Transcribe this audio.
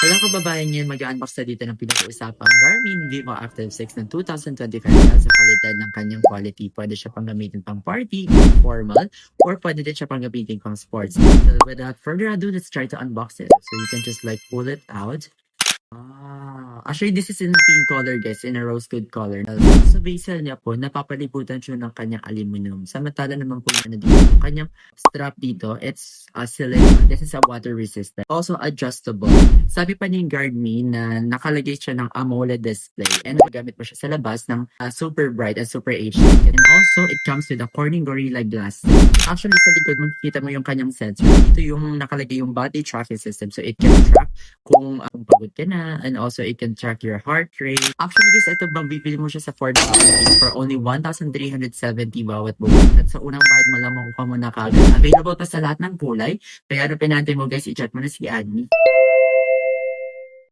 Alam kababayan ngayon mag-unbox na dito ng pinag-uusapang Garmin Vivo Active 6 ng 2025 dahil sa kwalidad ng kanyang quality. Pwede siya pang gamitin pang party, formal, or pwede din siya pang gamitin pang sports. So without further ado, let's try to unbox it. So you can just like pull it out. Actually, this is in pink color, guys, in a rose gold color. Sa bezel niya po, napapalibutan siya ng kanyang aluminum. Samantala naman po yung dito, yung kanyang strap dito, it's a silicone. This is a water resistant. Also adjustable. Sabi pa ni Garmin na nakalagay siya ng AMOLED display and gamit mo siya sa labas ng super bright and super HD. And also, it comes with a Corning Gorilla Glass. Actually, sa likod, makikita mo yung kanyang sensor. Dito yung nakalagay yung body tracking system. So, it can track kung pagod ka na, and also it can track your heart rate. Actually guys, ito bang bibili mo siya sa Ford for only 1,370 bawat buwan. At sa unang bayad mo lang makukuha mo na kagad. Available pa sa lahat ng kulay. Kaya ano pinantay mo guys, i-chat mo na si Admi.